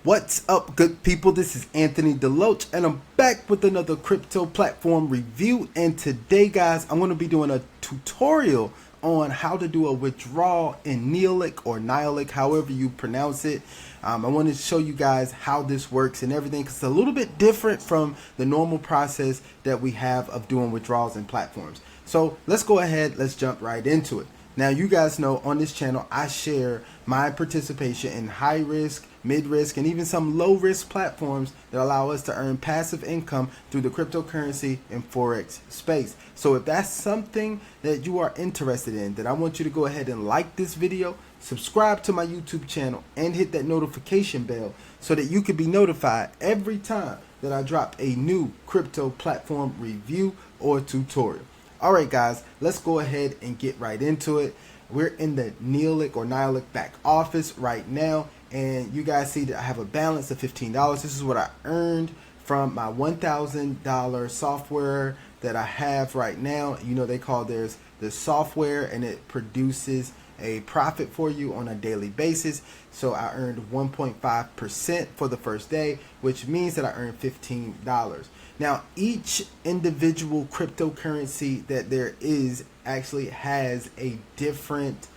What's up, good people? This is Anthony Deloach, and I'm back with another crypto platform review. And today, guys, I'm going to be doing a tutorial on how to do a withdrawal in Niolic, however you pronounce it. I want to show you guys how this works and everything, because it's a little bit different from the normal process that we have of doing withdrawals in platforms. So let's go ahead, let's jump right into it. Now, you guys know on this channel, I share my participation in high risk, mid risk, and even some low risk platforms that allow us to earn passive income through the cryptocurrency and Forex space. So if that's something that you are interested in, then I want you to go ahead and like this video, subscribe to my YouTube channel, and hit that notification bell so that you can be notified every time that I drop a new crypto platform review or tutorial. Alright guys, let's go ahead and get right into it. We're in the Niolic back office right now, and you guys see that I have a balance of $15. This is what I earned from my $1,000 software that I have right now. You know, they call theirs the software, and it produces a profit for you on a daily basis. So I earned 1.5% for the first day, which means that I earned $15. Now, each individual cryptocurrency that there is actually has a different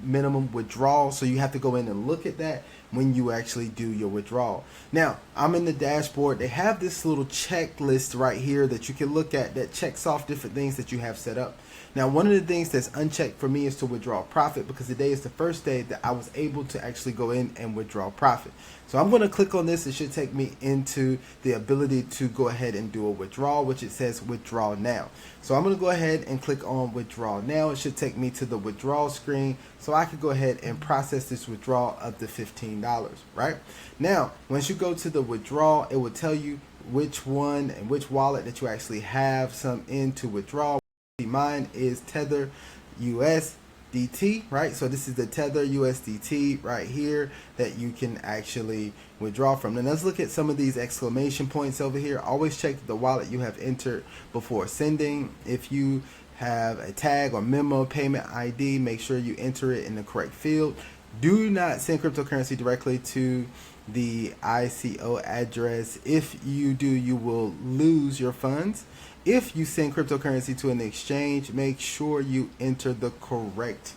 minimum withdrawal, so you have to go in and look at that when you actually do your withdrawal. Now, I'm in the dashboard. They have this little checklist right here that you can look at that checks off different things that you have set up. Now, one of the things that's unchecked for me is to withdraw profit, because today is the first day that I was able to actually go in and withdraw profit. So I'm going to click on this. It should take me into the ability to go ahead and do a withdrawal, which it says withdraw now. So I'm going to go ahead and click on withdraw now. It should take me to the withdrawal screen, so I could go ahead and process this withdrawal of the $15, right? Now, once you go to the withdrawal, it will tell you which one and which wallet that you actually have some in to withdraw. Mine is Tether USDT, right? So this is the Tether USDT right here that you can actually withdraw from. And let's look at some of these exclamation points over here. Always check the wallet you have entered before sending. If you have a tag or memo payment ID, make sure you enter it in the correct field. Do not send cryptocurrency directly to the ICO address. If you do, you will lose your funds. If you send cryptocurrency to an exchange, make sure you enter the correct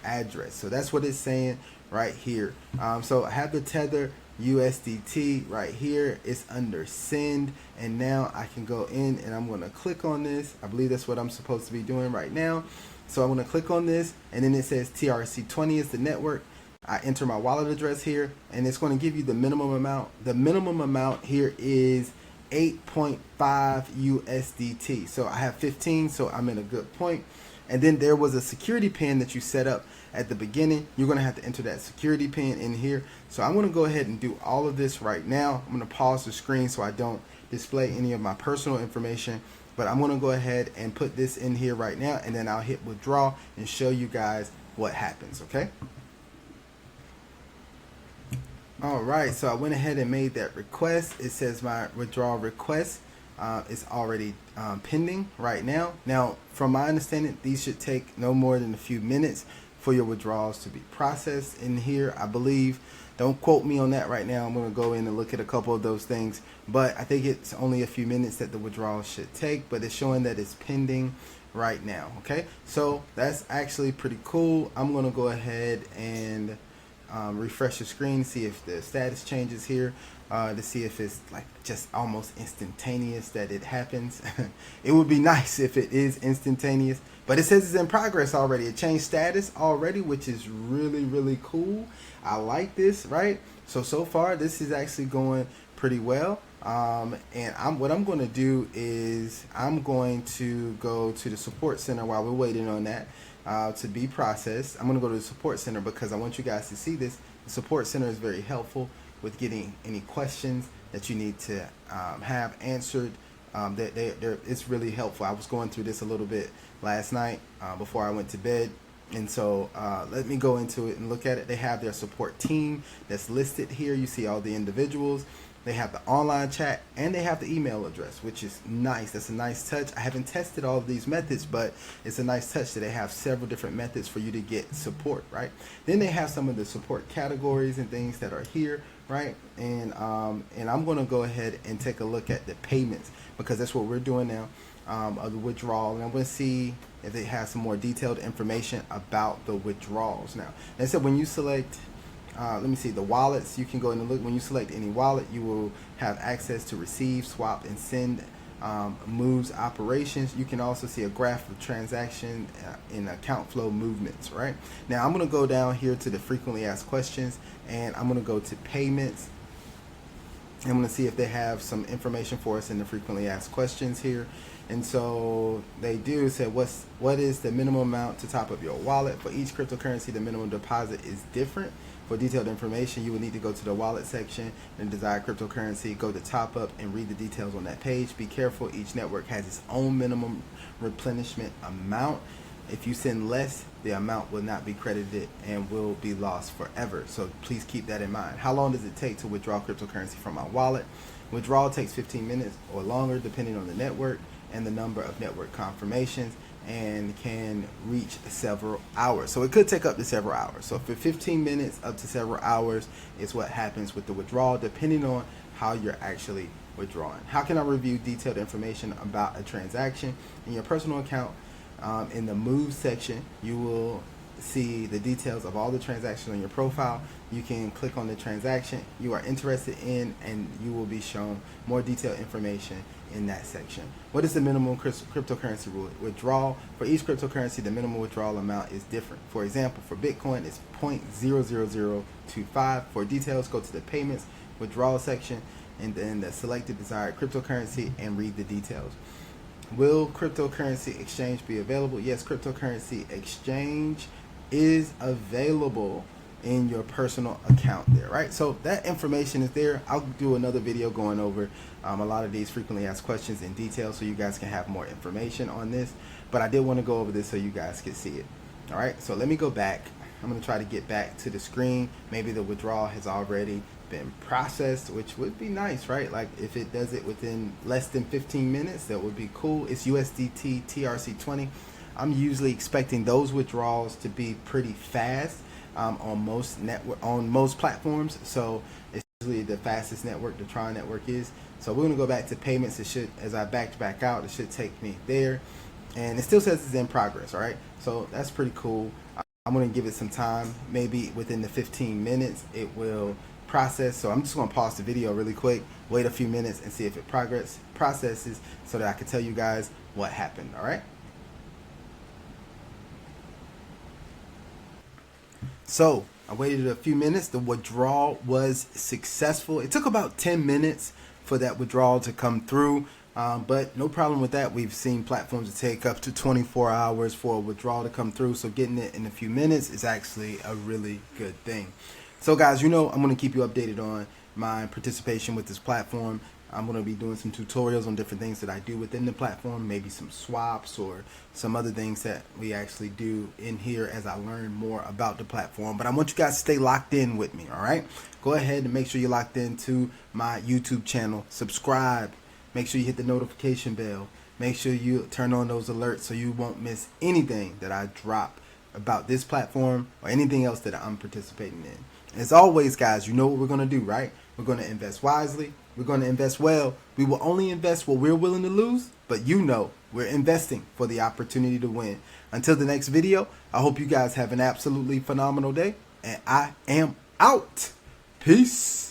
address. So that's what it's saying right here. So I have the Tether USDT right here. It's under send, and now I can go in and I'm going to click on this. I believe that's what I'm supposed to be doing right now. So I'm going to click on this, and then it says TRC20 is the network. I enter my wallet address here, and it's going to give you the minimum amount. The minimum amount here is 8.5 USDT. So I have 15, so I'm in a good point. And then there was a security pin that you set up at the beginning. You're going to have to enter that security pin in here. So I'm going to go ahead and do all of this right now. I'm going to pause the screen so I don't display any of my personal information, but I'm going to go ahead and put this in here right now, and then I'll hit withdraw and show you guys what happens. Okay. Alright, so I went ahead and made that request. It says my withdrawal request is already pending right now. Now, from my understanding, these should take no more than a few minutes for your withdrawals to be processed in here, I believe. Don't quote me on that right now. I'm going to go in and look at a couple of those things, but I think it's only a few minutes that the withdrawal should take, but it's showing that it's pending right now. Okay, so that's actually pretty cool. I'm going to go ahead and refresh the screen, see if the status changes here, to see if it's like just almost instantaneous that it happens. It would be nice if it is instantaneous, but it says it's in progress already. It changed status already, which is really cool. I like this, right? So far this is actually going pretty well. And what I'm going to do is I'm going to go to the support center while we're waiting on that to be processed. I'm going to go to the support center because I want you guys to see this. The support center is very helpful with getting any questions that you need to have answered. It's really helpful. I was going through this a little bit last night before I went to bed. And so let me go into it and look at it. They have their support team that's listed here. You see all the individuals. They have the online chat, and they have the email address, which is nice. That's a nice touch. I haven't tested all of these methods, but it's a nice touch that they have several different methods for you to get support, right? Then they have some of the support categories and things that are here, right? And I'm going to go ahead and take a look at the payments, because that's what we're doing now, of the withdrawal. And I'm going to see if they have some more detailed information about the withdrawals. Now, they said when you select let me see, the wallets, you can go in and look. When you select any wallet, you will have access to receive, swap, and send moves operations. You can also see a graph of transaction and account flow movements, right? Now, I'm going to go down here to the frequently asked questions, and I'm going to go to payments. I'm going to see if they have some information for us in the frequently asked questions here. And so they do say, what is the minimum amount to top up your wallet? For each cryptocurrency, the minimum deposit is different. For detailed information, you will need to go to the wallet section and desired cryptocurrency, go to top up, and read the details on that page. Be careful, each network has its own minimum replenishment amount. If you send less, the amount will not be credited and will be lost forever. So please keep that in mind. How long does it take to withdraw cryptocurrency from my wallet? Withdrawal takes 15 minutes or longer depending on the network and the number of network confirmations, and can reach several hours. So it could take up to several hours. So for 15 minutes up to several hours is what happens with the withdrawal, depending on how you're actually withdrawing. How can I review detailed information about a transaction? In your personal account, in the move section, you will see the details of all the transactions on your profile. You can click on the transaction you are interested in, and you will be shown more detailed information in that section. What is the minimum cryptocurrency rule? Withdrawal. For each cryptocurrency, the minimum withdrawal amount is different. For example, for Bitcoin, it's 0.00025. For details, go to the payments withdrawal section and then the selected desired cryptocurrency and read the details. Will cryptocurrency exchange be available? Yes, cryptocurrency exchange is available in your personal account there, right? So that information is there. I'll do another video going over a lot of these frequently asked questions in detail so you guys can have more information on this, but I did want to go over this so you guys could see it. All right, so let me go back. I'm going to try to get back to the screen. Maybe the withdrawal has already been processed, which would be nice, right? Like if it does it within less than 15 minutes, that would be cool. It's USDT TRC20. I'm usually expecting those withdrawals to be pretty fast on most platforms. So it's usually the fastest network, the Tron network is. So we're going to go back to payments. It should, as I backed back out, it should take me there, and it still says it's in progress. All right, so that's pretty cool. I'm going to give it some time. Maybe within the 15 minutes it will process. So I'm just going to pause the video really quick, wait a few minutes, and see if it processes so that I can tell you guys what happened. All right. So I waited a few minutes. The withdrawal was successful. It took about 10 minutes for that withdrawal to come through, but no problem with that. We've seen platforms take up to 24 hours for a withdrawal to come through. So getting it in a few minutes is actually a really good thing. So guys, you know, I'm going to keep you updated on my participation with this platform. I'm going to be doing some tutorials on different things that I do within the platform, maybe some swaps or some other things that we actually do in here as I learn more about the platform. But I want you guys to stay locked in with me, all right? Go ahead and make sure you're locked into my YouTube channel. Subscribe. Make sure you hit the notification bell. Make sure you turn on those alerts so you won't miss anything that I drop about this platform or anything else that I'm participating in. As always, guys, you know what we're going to do, right? We're going to invest wisely. We're going to invest well. We will only invest what we're willing to lose, but you know we're investing for the opportunity to win. Until the next video, I hope you guys have an absolutely phenomenal day, and I am out. Peace.